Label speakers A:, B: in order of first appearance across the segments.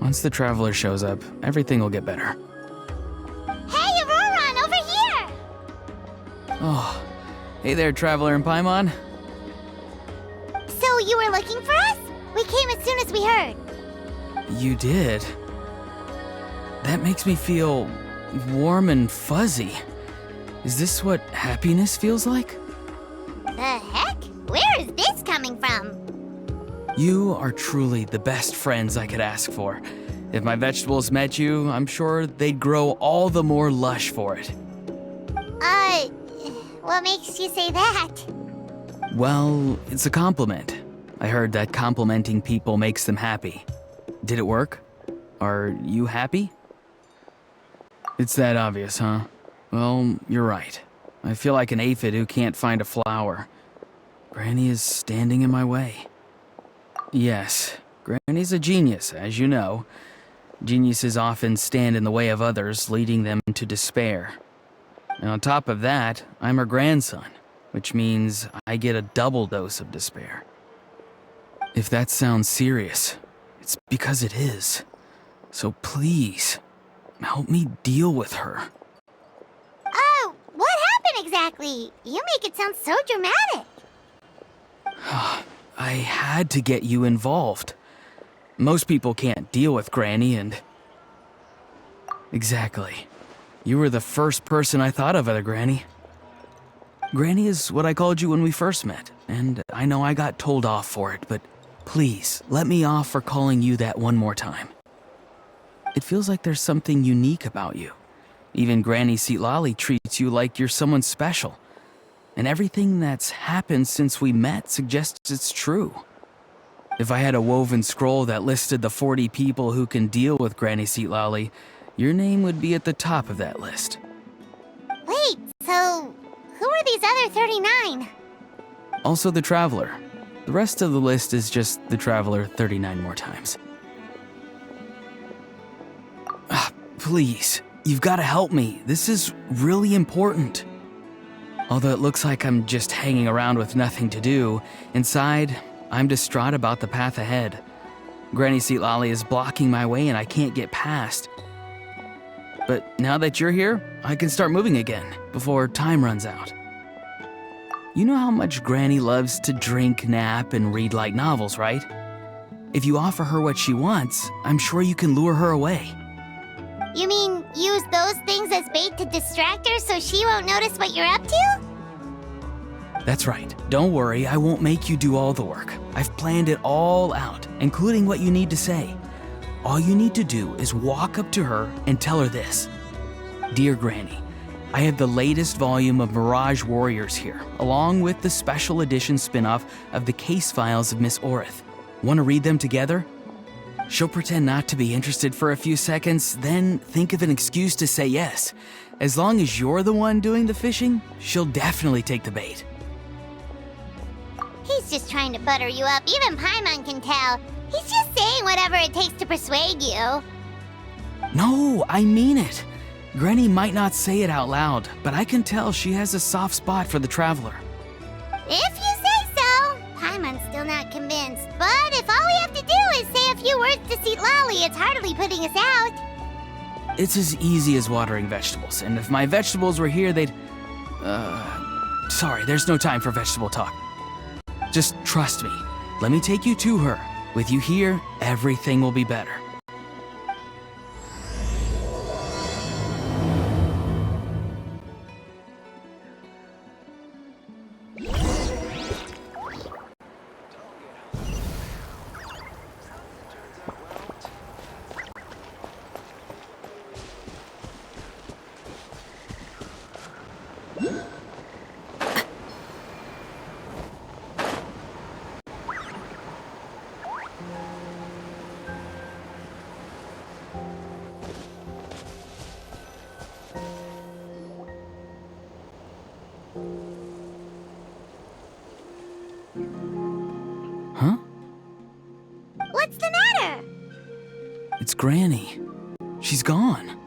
A: Once the traveler shows up, everything will get better.
B: Hey, Auroran, over here!
A: Oh, hey there, traveler in Paimon.
B: So you were looking for us? We came as soon as we heard.
A: You did? That makes me feel warm and fuzzy. Is this what happiness feels like?
B: The heck? Where is this coming from?
A: You are truly the best friends I could ask for. If my vegetables met you, I'm sure they'd grow all the more lush for it.
B: What makes you say that?
A: Well, it's a compliment. I heard that complimenting people makes them happy. Did it work? Are you happy? It's that obvious, huh? Well, you're right. I feel like an aphid who can't find a flower. Granny is standing in my way. Yes, Granny's a genius, as you know. Geniuses often stand in the way of others, leading them to despair. And on top of that, I'm her grandson, which means I get a double dose of despair. If that sounds serious, it's because it is. So please, help me deal with her.
B: Oh, what happened exactly? You make it sound so dramatic.
A: I had to get you involved. Most people can't deal with Granny and... Exactly. You were the first person I thought of, other Granny. Granny is what I called you when we first met, and I know I got told off for it, but please, let me off for calling you that one more time. It feels like there's something unique about you. Even Granny Seatlali treats you like you're someone special. And everything that's happened since we met suggests it's true. If I had a woven scroll that listed the 40 people who can deal with Granny Seatlali, your name would be at the top of that list.
B: Wait, so who are these other 39?
A: Also the Traveler. The rest of the list is just the Traveler 39 more times. Please, you've got to help me. This is really important. Although it looks like I'm just hanging around with nothing to do, inside, I'm distraught about the path ahead. Granny Seatlali is blocking my way and I can't get past. But now that you're here, I can start moving again, before time runs out. You know how much Granny loves to drink, nap, and read light novels, right? If you offer her what she wants, I'm sure you can lure her away.
B: You mean use those things as bait to distract her so she won't notice what you're up to?
A: That's right. Don't worry, I won't make you do all the work. I've planned it all out, including what you need to say. All you need to do is walk up to her and tell her this. Dear Granny, I have the latest volume of Mirage Warriors here, along with the special edition spin-off of the case files of Miss Orith. Want to read them together? She'll pretend not to be interested for a few seconds, then think of an excuse to say yes. As long as you're the one doing the fishing, she'll definitely take the bait.
B: He's just trying to butter you up. Even Paimon can tell. He's just saying whatever it takes to persuade you.
A: No, I mean it. Granny might not say it out loud, but I can tell she has a soft spot for the Traveler.
B: If you say so. Paimon's still not convinced, but if all we have to do is say a few words to Seatlali, it's hardly putting us out.
A: It's as easy as watering vegetables, and if my vegetables were here, they'd... Sorry, there's no time for vegetable talk. Just trust me. Let me take you to her. With you here, everything will be better. Huh?
B: What's the matter?
A: It's Granny. She's gone.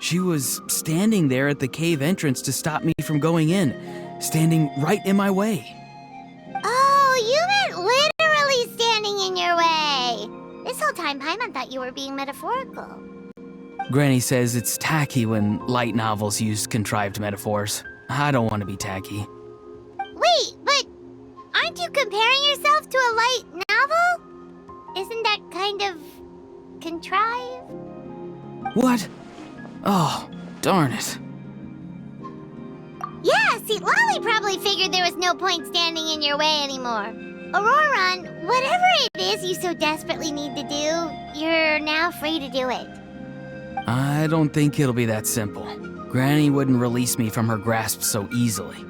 A: She was standing there at the cave entrance to stop me from going in, standing right in my way.
B: Oh, you meant literally standing in your way. This whole time, Paimon thought thought you were being metaphorical.
A: Granny says it's tacky when light novels use contrived metaphors. I don't want to be tacky.
B: Wait, but aren't you comparing yourself to a light novel? Isn't that kind of contrived?
A: What? Oh, darn it.
B: Yeah, see, Lolly probably figured there was no point standing in your way anymore. Auroron, whatever it is you so desperately need to do, you're now free to do it.
A: I don't think it'll be that simple. Granny wouldn't release me from her grasp so easily.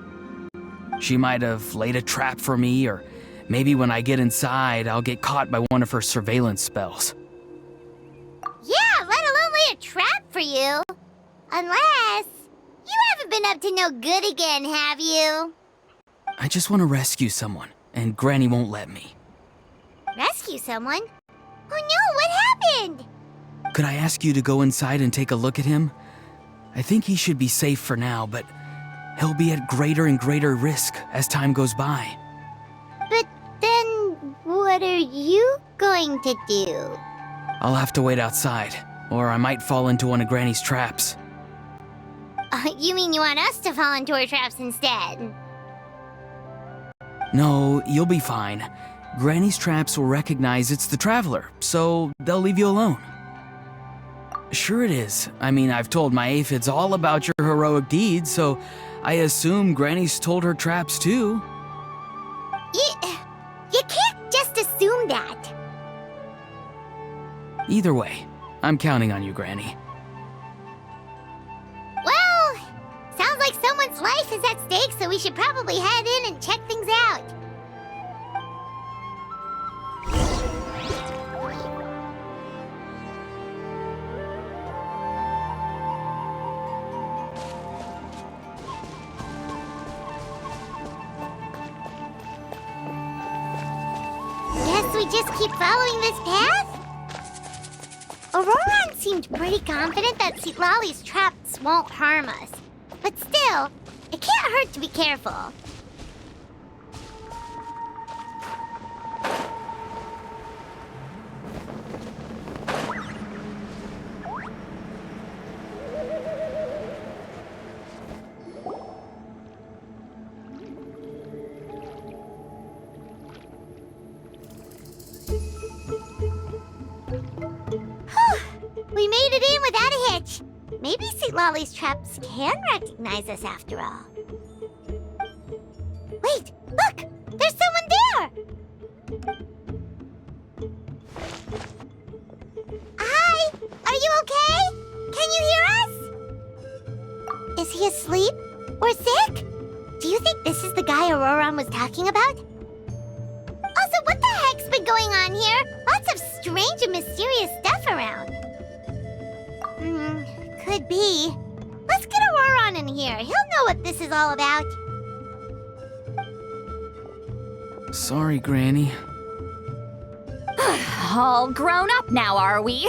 A: She might have laid a trap for me, or maybe when I get inside, I'll get caught by one of her surveillance spells.
B: Yeah, let alone lay a trap for you. Unless you haven't been up to no good again, have you?
A: I just want to rescue someone, and Granny won't let me.
B: Rescue someone? Oh no, what happened?
A: Could I ask you to go inside and take a look at him? I think he should be safe for now, but he'll be at greater and greater risk as time goes by.
B: But then, what are you going to do?
A: I'll have to wait outside, or I might fall into one of Granny's traps.
B: You mean you want us to fall into her traps instead?
A: No, you'll be fine. Granny's traps will recognize it's the Traveler, so they'll leave you alone. Sure it is. I mean, I've told my aphids all about your heroic deeds, so I assume Granny's told her traps too.
B: You can't just assume that.
A: Either way, I'm counting on you, Granny.
B: Well, sounds like someone's life is at stake, so we should probably head in and check things out. Guess we just keep following this path? Auroron seemed pretty confident that Lolly's traps won't harm us. But still, it can't hurt to be careful. We made it in without a hitch. Maybe Lolly's traps can recognize us after all. Wait, look! There's someone there! Hi! Are you okay? Can you hear us? Is he asleep? Or sick? Do you think this is the guy Auroron was talking about? Also, what the heck's been going on here? Lots of strange and mysterious stuff around. Could be. Let's get Auroron in here. He'll know what this is all about.
A: Sorry, Granny.
C: All grown up now, are we?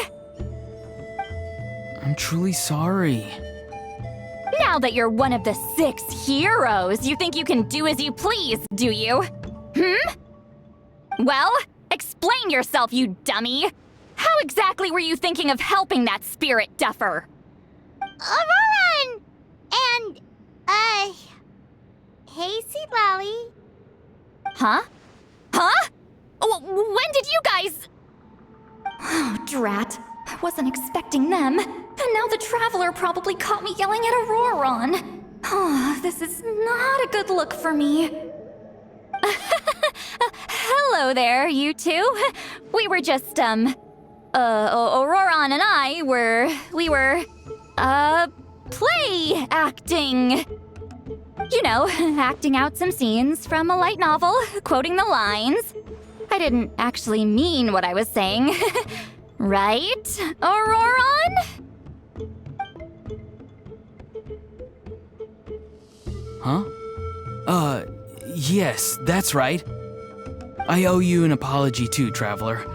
A: I'm truly sorry.
C: Now that you're one of the 6 heroes, you think you can do as you please, do you? Well, explain yourself, you dummy! How exactly were you thinking of helping that spirit duffer?
B: Auroron! And, hey, Lolly.
C: Huh? Huh? When did you guys... Oh, drat. I wasn't expecting them. And now the Traveler probably caught me yelling at Auroron. Oh, this is not a good look for me. Hello there, you two. We were just, Auroron and I we were play acting. You know, acting out some scenes from a light novel, quoting the lines. I didn't actually mean what I was saying. Right, Auroron?
A: Huh? Yes, that's right. I owe you an apology too, Traveler.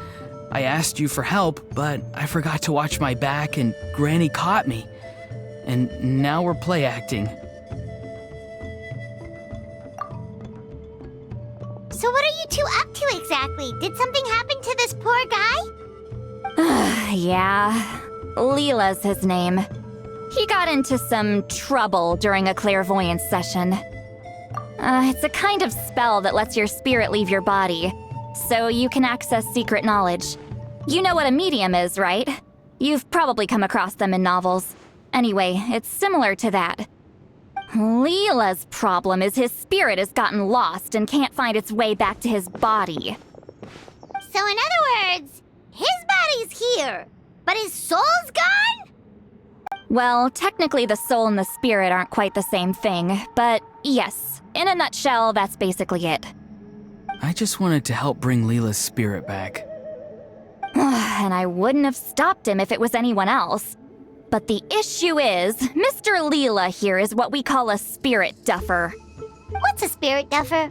A: I asked you for help, but I forgot to watch my back and Granny caught me. And now we're play acting.
B: So what are you two up to exactly? Did something happen to this poor guy?
C: Yeah, Leela's his name. He got into some trouble during a clairvoyance session. It's a kind of spell that lets your spirit leave your body, so you can access secret knowledge. You know what a medium is, right? You've probably come across them in novels. Anyway, it's similar to that. Leela's problem is his spirit has gotten lost and can't find its way back to his body.
B: So in other words, his body's here, but his soul's gone?
C: Well, technically the soul and the spirit aren't quite the same thing, but yes, in a nutshell, that's basically it.
A: I just wanted to help bring Leela's spirit back.
C: And I wouldn't have stopped him if it was anyone else. But the issue is, Mr. Leela here is what we call a spirit duffer.
B: What's a spirit duffer?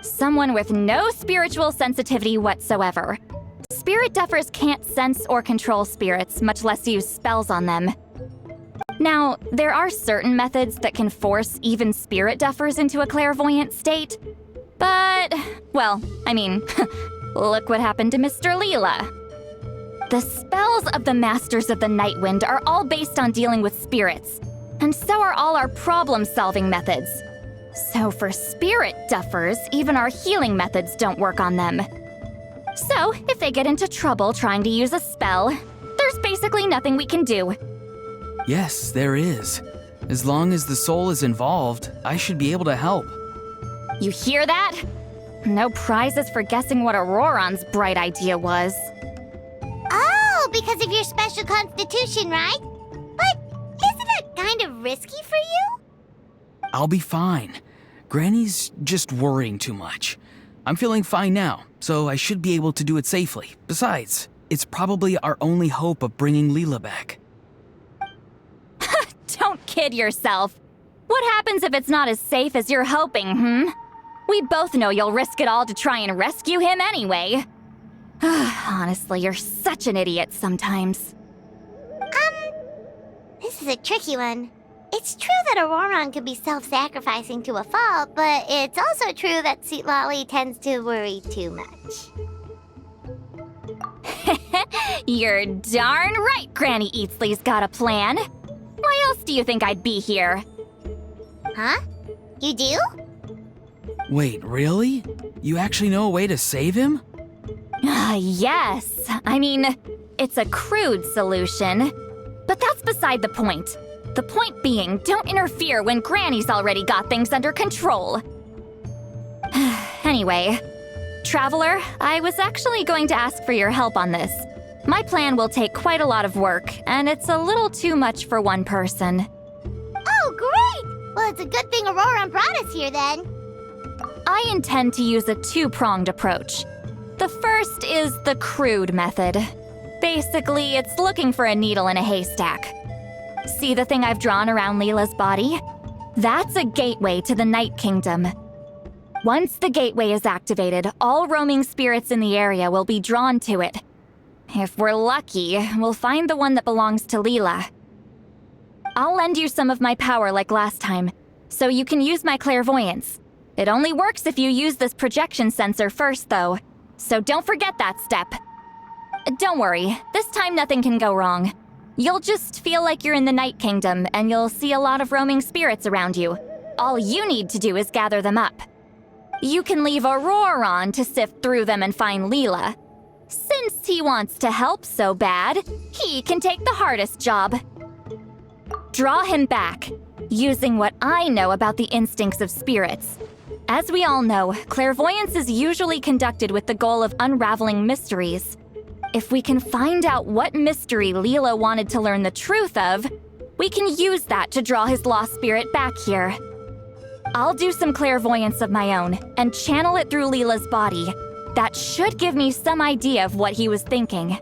C: Someone with no spiritual sensitivity whatsoever. Spirit duffers can't sense or control spirits, much less use spells on them. Now, there are certain methods that can force even spirit duffers into a clairvoyant state. But, well, I mean, look what happened to Mr. Leela. The spells of the Masters of the Nightwind are all based on dealing with spirits, and so are all our problem-solving methods. So for spirit duffers, even our healing methods don't work on them. So, if they get into trouble trying to use a spell, there's basically nothing we can do.
A: Yes, there is. As long as the soul is involved, I should be able to help.
C: You hear that? No prizes for guessing what Auroron's bright idea was.
B: Oh, because of your special constitution, right? But isn't it kind of risky for you?
A: I'll be fine. Granny's just worrying too much. I'm feeling fine now, so I should be able to do it safely. Besides, it's probably our only hope of bringing Leela back.
C: Don't kid yourself. What happens if it's not as safe as you're hoping, We both know you'll risk it all to try and rescue him anyway. Honestly, you're such an idiot sometimes.
B: This is a tricky one. It's true that Auroron could be self-sacrificing to a fault, but it's also true that Lolly tends to worry too much.
C: You're darn right Granny Eatsley's got a plan. Why else do you think I'd be here?
B: Huh? You do?
A: Wait, really? You actually know a way to save him?
C: Yes. I mean, it's a crude solution. But that's beside the point. The point being, don't interfere when Granny's already got things under control. Anyway, Traveler, I was actually going to ask for your help on this. My plan will take quite a lot of work, and it's a little too much for one person.
B: Oh, great! Well, it's a good thing Auroron brought us here then.
C: I intend to use a two-pronged approach. The first is the crude method. Basically, it's looking for a needle in a haystack. See the thing I've drawn around Leela's body? That's a gateway to the Night Kingdom. Once the gateway is activated, all roaming spirits in the area will be drawn to it. If we're lucky, we'll find the one that belongs to Leela. I'll lend you some of my power like last time, so you can use my clairvoyance. It only works if you use this projection sensor first, though, so don't forget that step. Don't worry, this time nothing can go wrong. You'll just feel like you're in the Night Kingdom, and you'll see a lot of roaming spirits around you. All you need to do is gather them up. You can leave Auroron to sift through them and find Leela. Since he wants to help so bad, he can take the hardest job. Draw him back, using what I know about the instincts of spirits. As we all know, clairvoyance is usually conducted with the goal of unraveling mysteries. If we can find out what mystery Leela wanted to learn the truth of, we can use that to draw his lost spirit back here. I'll do some clairvoyance of my own and channel it through Leela's body. That should give me some idea of what he was thinking.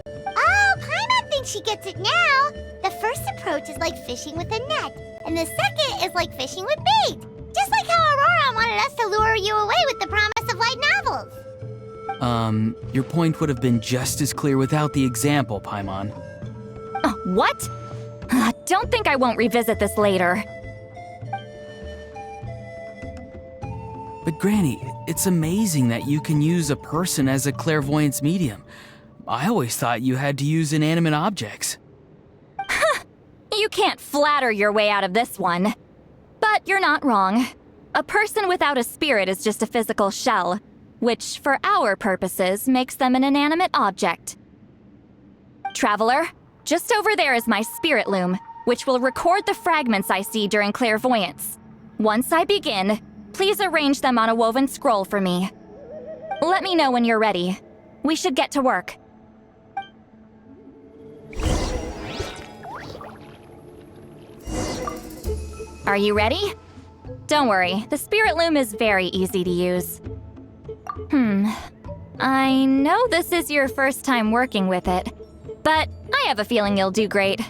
B: Oh, Paimon thinks she gets it now. The first approach is like fishing with a net, and the second is like fishing with bait. Just like how Auroron wanted us to lure you away with the promise of light novels.
A: Your point would have been just as clear without the example, Paimon.
C: What? Don't think I won't revisit this later.
A: But Granny, it's amazing that you can use a person as a clairvoyance medium. I always thought you had to use inanimate objects.
C: You can't flatter your way out of this one. But you're not wrong. A person without a spirit is just a physical shell, which, for our purposes, makes them an inanimate object. Traveler, just over there is my spirit loom, which will record the fragments I see during clairvoyance. Once I begin, please arrange them on a woven scroll for me. Let me know when you're ready. We should get to work. Are you ready? Don't worry, the spirit loom is very easy to use. I know this is your first time working with it, but I have a feeling you'll do great.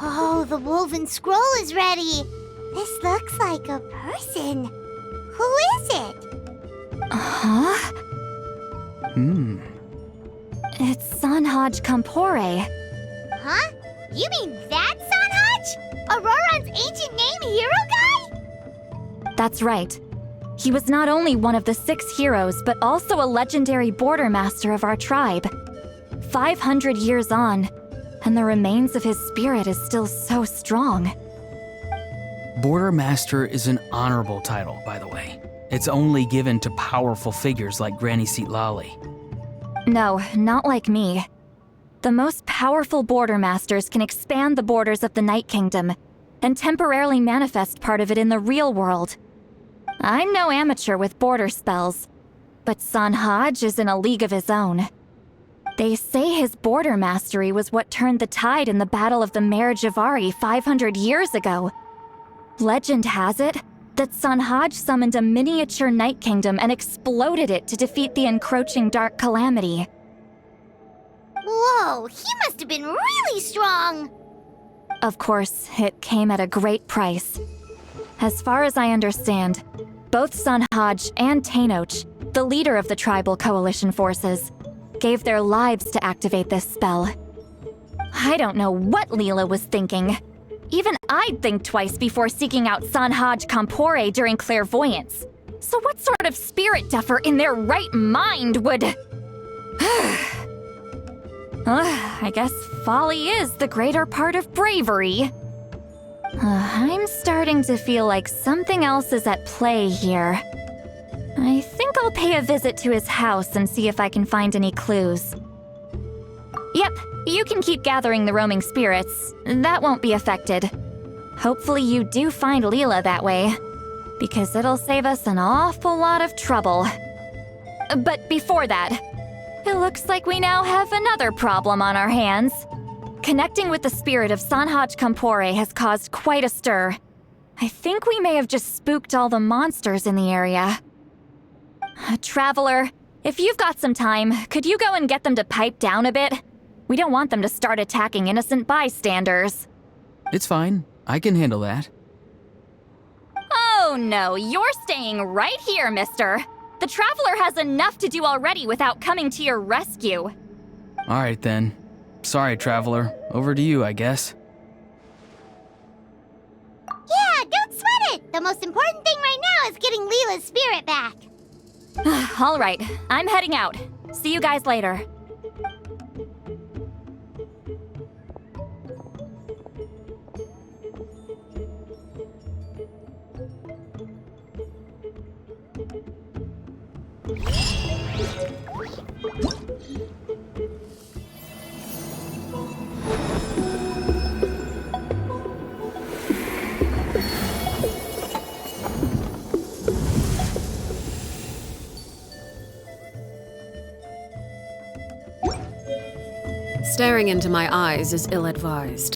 B: Oh, the woven scroll is ready. This looks like a person. Who is it?
C: Huh? It's Sanhaj Kampore.
B: Huh? You mean that Sanhaj? Auroran's ancient name hero guy?
C: That's right. He was not only one of the 6 heroes, but also a legendary border master of our tribe. 500 years on, and the remains of his spirit is still so strong.
A: Border Master is an honorable title, by the way. It's only given to powerful figures like Granny Seatlali.
C: No, not like me. The most powerful border masters can expand the borders of the Night Kingdom and temporarily manifest part of it in the real world. I'm no amateur with border spells, but Sanhaj is in a league of his own. They say his border mastery was what turned the tide in the Battle of the Mare Javari 500 years ago. Legend has it that Sanhaj summoned a miniature Night Kingdom and exploded it to defeat the encroaching Dark Calamity.
B: Whoa, he must have been really strong.
C: Of course, it came at a great price. As far as I understand, both Sanhaj and Tainoch, the leader of the tribal coalition forces, gave their lives to activate this spell. I don't know what Leela was thinking. Even I'd think twice before seeking out Sanhaj Kampore during clairvoyance. So what sort of spirit duffer in their right mind would... I guess folly is the greater part of bravery. I'm starting to feel like something else is at play here. I think I'll pay a visit to his house and see if I can find any clues. Yep, you can keep gathering the roaming spirits. That won't be affected. Hopefully you do find Leela that way, because it'll save us an awful lot of trouble. But before that, it looks like we now have another problem on our hands. Connecting with the spirit of Sanhaj Kampore has caused quite a stir. I think we may have just spooked all the monsters in the area. Traveler, if you've got some time, could you go and get them to pipe down a bit? We don't want them to start attacking innocent bystanders.
A: It's fine. I can handle that.
C: Oh no, you're staying right here, mister. The Traveler has enough to do already without coming to your rescue.
A: Alright then. Sorry, Traveler. Over to you, I guess.
B: Yeah, don't sweat it! The most important thing right now is getting Leela's spirit back.
C: Alright, I'm heading out. See you guys later.
D: Staring into my eyes is ill-advised.